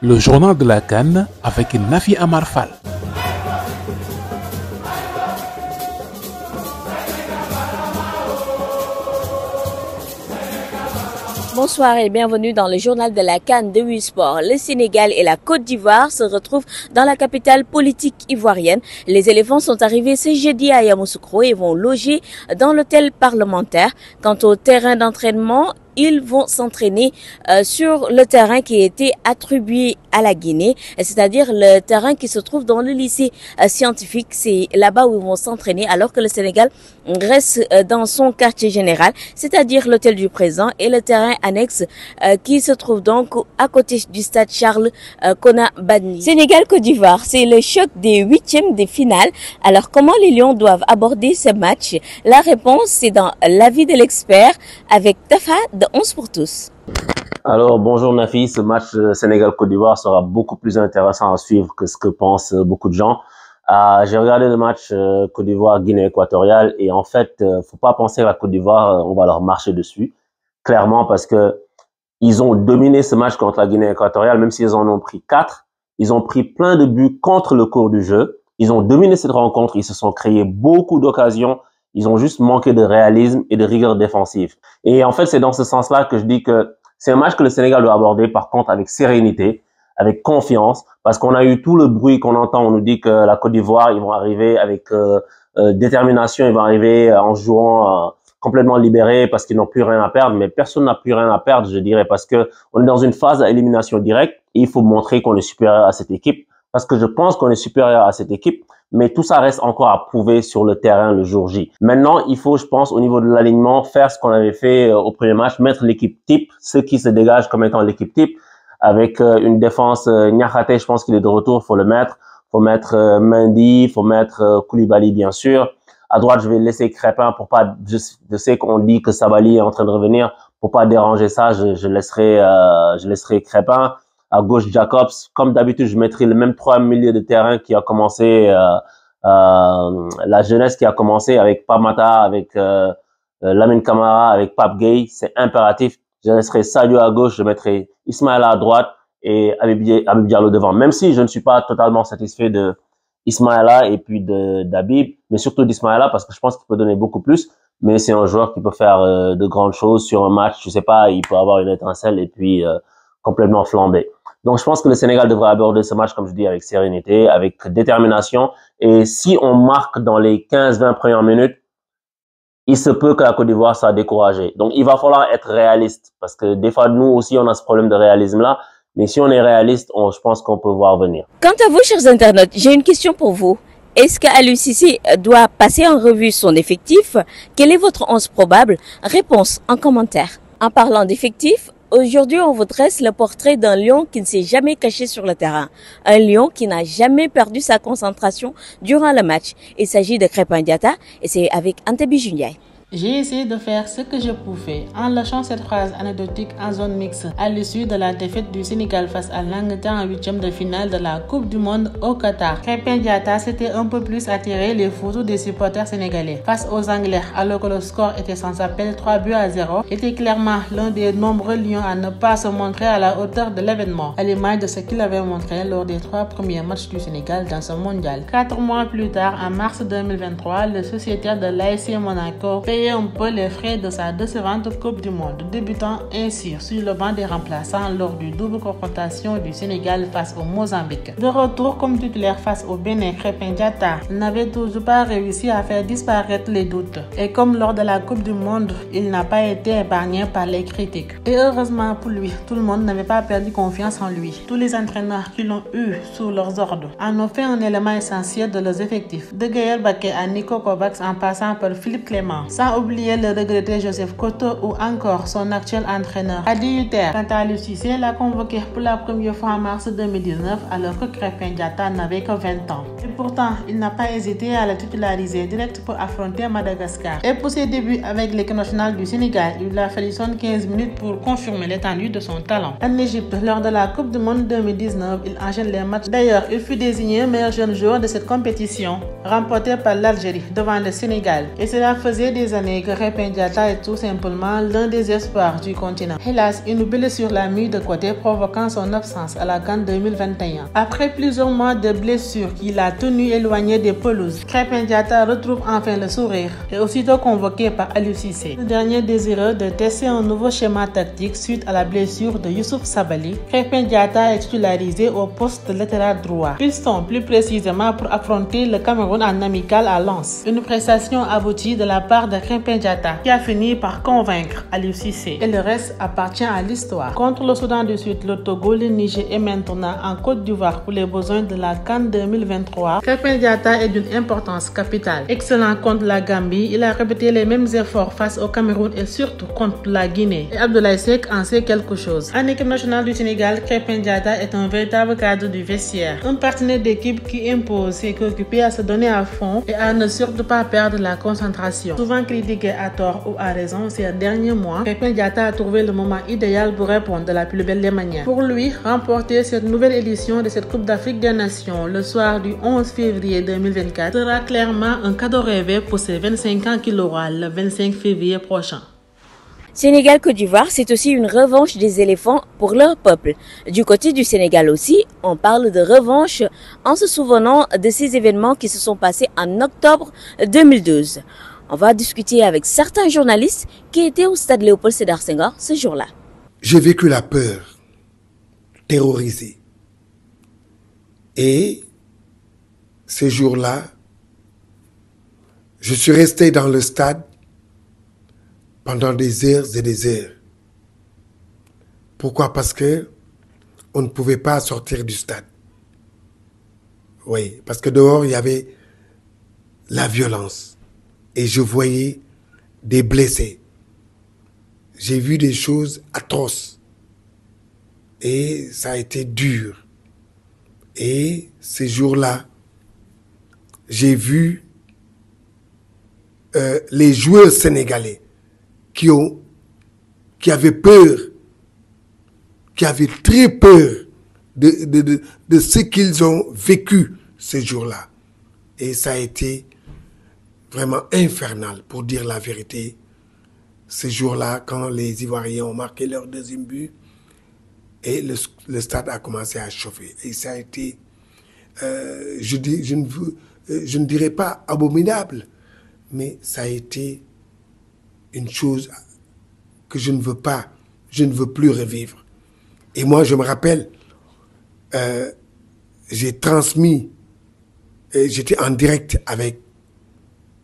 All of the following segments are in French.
Le journal de la CAN avec Nafi Amar Fall. Bonsoir et bienvenue dans le journal de la CAN de Wii Sport. Le Sénégal et la Côte d'Ivoire se retrouvent dans la capitale politique ivoirienne. Les éléphants sont arrivés ce jeudi à Yamoussoukro et vont loger dans l'hôtel parlementaire. Quant au terrain d'entraînement, ils vont s'entraîner sur le terrain qui a été attribué à la Guinée, c'est-à-dire le terrain qui se trouve dans le lycée scientifique. C'est là-bas où ils vont s'entraîner alors que le Sénégal reste dans son quartier général, c'est-à-dire l'hôtel du président et le terrain annexe qui se trouve donc à côté du stade Charles Konan-Banny. Sénégal-Côte d'Ivoire, c'est le choc des huitièmes de finale. Alors comment les Lions doivent aborder ce match? La réponse, c'est dans l'avis de l'expert avec Tafa de 11 pour tous. Alors, bonjour Nafi, ce match Sénégal-Côte d'Ivoire sera beaucoup plus intéressant à suivre que ce que pensent beaucoup de gens. J'ai regardé le match Côte d'Ivoire-Guinée équatoriale et en fait, faut pas penser à la Côte d'Ivoire, on va leur marcher dessus, clairement, parce que ils ont dominé ce match contre la Guinée équatoriale, même s'ils en ont pris 4. Ils ont pris plein de buts contre le cours du jeu. Ils ont dominé cette rencontre, ils se sont créés beaucoup d'occasions. Ils ont juste manqué de réalisme et de rigueur défensive. Et en fait, c'est dans ce sens-là que je dis que c'est un match que le Sénégal doit aborder, par contre, avec sérénité, avec confiance, parce qu'on a eu tout le bruit qu'on entend. On nous dit que la Côte d'Ivoire, ils vont arriver avec détermination, ils vont arriver en jouant complètement libérés parce qu'ils n'ont plus rien à perdre. Mais personne n'a plus rien à perdre, je dirais, parce que on est dans une phase à élimination directe et il faut montrer qu'on est supérieur à cette équipe, parce que je pense qu'on est supérieur à cette équipe. Mais tout ça reste encore à prouver sur le terrain le jour J. Maintenant, il faut, je pense, au niveau de l'alignement, faire ce qu'on avait fait au premier match, mettre l'équipe type, ceux qui se dégagent comme étant l'équipe type, avec une défense Niakhaté, je pense qu'il est de retour, faut le mettre. Faut mettre Mendy, faut mettre Koulibaly, bien sûr. À droite, je vais laisser Crépin pour pas, je sais qu'on dit que Sabaly est en train de revenir, pour pas déranger ça, je laisserai Crépin. À gauche, Jacobs. Comme d'habitude, je mettrai le même 3 milieux de terrain qui a commencé, la jeunesse qui a commencé avec Pamata, avec Lamine Camara, avec Pape Gueye. C'est impératif. Je laisserai Sadio à gauche, je mettrai Ismaïla à droite et Habib Diallo devant. Même si je ne suis pas totalement satisfait de Ismaïla et puis d'Habib, mais surtout d'Ismaïla parce que je pense qu'il peut donner beaucoup plus. Mais c'est un joueur qui peut faire de grandes choses sur un match. Je sais pas, il peut avoir une étincelle et puis complètement flamber. Donc, je pense que le Sénégal devrait aborder ce match, comme je dis, avec sérénité, avec détermination. Et si on marque dans les 15-20 premières minutes, il se peut que la Côte d'Ivoire soit découragée. Donc, il va falloir être réaliste parce que des fois, nous aussi, on a ce problème de réalisme-là. Mais si on est réaliste, je pense qu'on peut voir venir. Quant à vous, chers internautes, j'ai une question pour vous. Est-ce qu'Aliou Cissé doit passer en revue son effectif? Quel est votre 11 probable? Réponse en commentaire. En parlant d'effectif, aujourd'hui, on vous dresse le portrait d'un lion qui ne s'est jamais caché sur le terrain. Un lion qui n'a jamais perdu sa concentration durant le match. Il s'agit de Krépin Diatta et c'est avec Antebi Jundiaï. J'ai essayé de faire ce que je pouvais en lâchant cette phrase anecdotique en zone mixte à l'issue de la défaite du Sénégal face à l'Angleterre en 8e de finale de la Coupe du Monde au Qatar. Krépin Diatta s'était un peu plus attiré les photos des supporters sénégalais. Face aux Anglais, alors que le score était sans appel 3-0, était clairement l'un des nombreux lions à ne pas se montrer à la hauteur de l'événement, à l'image de ce qu'il avait montré lors des 3 premiers matchs du Sénégal dans ce mondial. 4 mois plus tard, en mars 2023, le sociétaire de l'AS Monaco un peu les frais de sa décevante Coupe du Monde, débutant ainsi sur le banc des remplaçants lors du double confrontation du Sénégal face au Mozambique. De retour comme titulaire face au Bénin, Krépin Diatta n'avait toujours pas réussi à faire disparaître les doutes. Et comme lors de la Coupe du Monde, il n'a pas été épargné par les critiques. Et heureusement pour lui, tout le monde n'avait pas perdu confiance en lui. Tous les entraîneurs qui l'ont eu sous leurs ordres en ont fait un élément essentiel de leurs effectifs. De Gaël Baké à Nico Kovacs en passant par Philippe Clément. Sans oublier le regretté Joseph Koto ou encore son actuel entraîneur Hadi Hutter. Quant à Aliou Cissé, l'a convoqué pour la première fois en mars 2019 alors que Krépin Diatta n'avait que 20 ans. Et pourtant, il n'a pas hésité à le titulariser direct pour affronter Madagascar. Et pour ses débuts avec l'équipe nationale du Sénégal, il a fallu 75 minutes pour confirmer l'étendue de son talent. En Égypte, lors de la Coupe du Monde 2019, il enchaîne les matchs. D'ailleurs, il fut désigné meilleur jeune joueur de cette compétition, remporté par l'Algérie devant le Sénégal. Et cela faisait des années années que Krépin Diatta est tout simplement l'un des espoirs du continent. Hélas, une blessure l'a mis de côté, provoquant son absence à la CAN 2021. Après plusieurs mois de blessures qui l'a tenu éloigné des pelouses, Krépin Diatta retrouve enfin le sourire et aussitôt convoqué par Aliou Cissé. Le dernier désireux de tester un nouveau schéma tactique suite à la blessure de Youssouf Sabaly, Krépin Diatta est titularisé au poste de latéral droit. Piston plus précisément pour affronter le Cameroun en amical à Lens. Une prestation aboutie de la part de Krépin Diatta qui a fini par convaincre Aliou Cissé. Et le reste appartient à l'histoire. Contre le Soudan du Sud, le Togo, le Niger et maintenant en Côte d'Ivoire pour les besoins de la CAN 2023, Krépin Diatta est d'une importance capitale. Excellent contre la Gambie, il a répété les mêmes efforts face au Cameroun et surtout contre la Guinée. Et Abdoulaye Seck en sait quelque chose. En équipe nationale du Sénégal, Krépin Diatta est un véritable cadre du vestiaire. Un partenaire d'équipe qui impose ses coéquipiers à se donner à fond et à ne surtout pas perdre la concentration. Souvent critiqué à tort ou à raison ces derniers mois, Krépin Diatta a trouvé le moment idéal pour répondre de la plus belle des manières. Pour lui, remporter cette nouvelle édition de cette Coupe d'Afrique des Nations le soir du 11 février 2024 sera clairement un cadeau rêvé pour ses 25 ans qu'il aura le 25 février prochain. Sénégal-Côte d'Ivoire, c'est aussi une revanche des éléphants pour leur peuple. Du côté du Sénégal aussi, on parle de revanche en se souvenant de ces événements qui se sont passés en octobre 2012. On va discuter avec certains journalistes qui étaient au stade Léopold Sédar Senghor ce jour-là. J'ai vécu la peur, terrorisé. Et ce jour-là, je suis resté dans le stade pendant des heures et des heures. Pourquoi? Parce que on ne pouvait pas sortir du stade. Oui, parce que dehors, il y avait la violence. Et je voyais des blessés. J'ai vu des choses atroces. Et ça a été dur. Et ces jours-là, j'ai vu les joueurs sénégalais qui avaient peur, qui avaient très peur de ce qu'ils ont vécu ce jour-là. Et ça a été vraiment infernal, pour dire la vérité. Ce jour-là, quand les Ivoiriens ont marqué leur deuxième but, et le stade a commencé à chauffer. Et ça a été, je ne dirais pas abominable, mais ça a été une chose que je ne veux plus revivre. Et moi, je me rappelle, j'ai transmis, j'étais en direct avec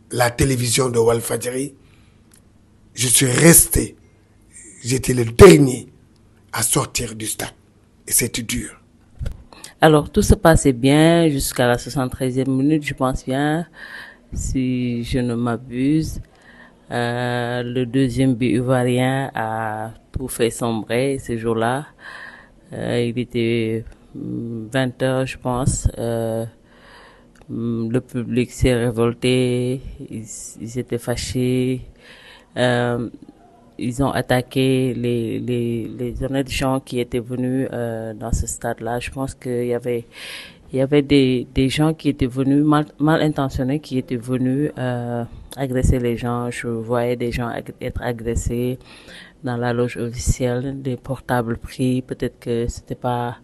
la télévision de Walfadjri. Je suis resté, j'étais le dernier à sortir du stade. Et c'était dur. Alors, tout se passait bien jusqu'à la 73e minute, je pense bien, si je ne m'abuse. Le deuxième but ivoirien a tout fait sombrer ce jour-là. Il était 20h, je pense. Le public s'est révolté, ils étaient fâchés. Ils ont attaqué les honnêtes gens qui étaient venus dans ce stade-là. Je pense qu'il y avait des gens qui étaient venus mal intentionnés, qui étaient venus agresser les gens. Je voyais des gens être agressés dans la loge officielle, des portables pris. Peut-être que c'était pas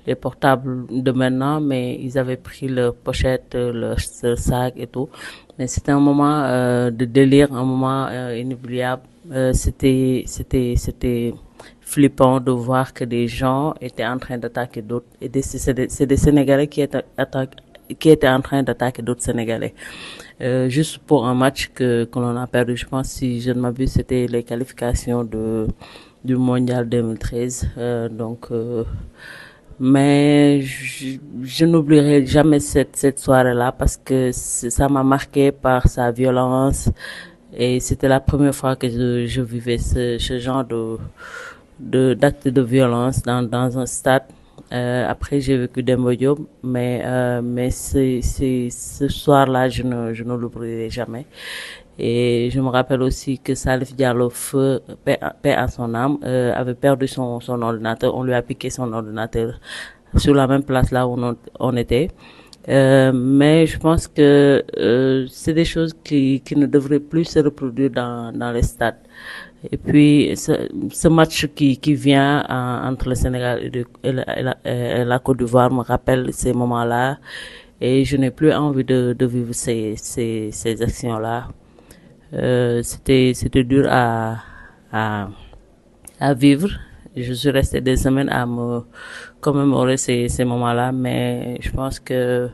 les portables de maintenant, mais ils avaient pris leur pochette, leur sac et tout. Mais c'était un moment de délire, un moment inoubliable. C'était flippant de voir que des gens étaient en train d'attaquer d'autres. Et c'est des Sénégalais qui étaient en train d'attaquer d'autres Sénégalais. Juste pour un match que l'on a perdu, je pense, si je ne m'abuse, c'était les qualifications du Mondial 2013. Mais je n'oublierai jamais cette soirée-là parce que ça m'a marqué par sa violence et c'était la première fois que je vivais ce genre d'acte de violence dans un stade. Après j'ai vécu Demba Diop, mais ce soir-là je ne l'oublierai jamais. Et je me rappelle aussi que Salif Diallo, feu, paix à son âme, avait perdu son ordinateur. On lui a piqué son ordinateur sur la même place là où on était. Mais je pense que c'est des choses qui ne devraient plus se reproduire dans les stades. Et puis ce match qui vient entre le Sénégal et la Côte d'Ivoire me rappelle ces moments-là, et je n'ai plus envie de vivre ces actions-là. C'était dur à vivre. Je suis restée des semaines à me commémorer ces moments-là, mais je pense que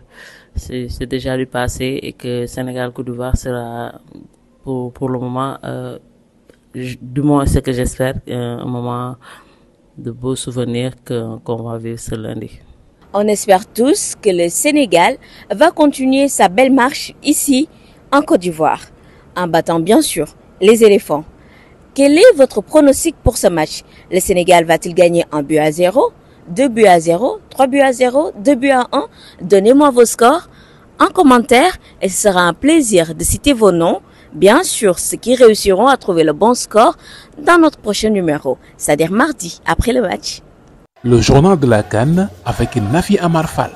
c'est déjà du passé et que Sénégal-Côte d'Ivoire sera pour le moment, du moins ce que j'espère, un moment de beaux souvenirs qu'on va vivre ce lundi. On espère tous que le Sénégal va continuer sa belle marche ici en Côte d'Ivoire, en battant bien sûr les éléphants. Quel est votre pronostic pour ce match? Le Sénégal va-t-il gagner 1-0, 2-0, 3-0, 2-1? Donnez-moi vos scores en commentaire et ce sera un plaisir de citer vos noms. Bien sûr, ceux qui réussiront à trouver le bon score dans notre prochain numéro, c'est-à-dire mardi après le match. Le journal de la CAN avec Nafi Amar Fall.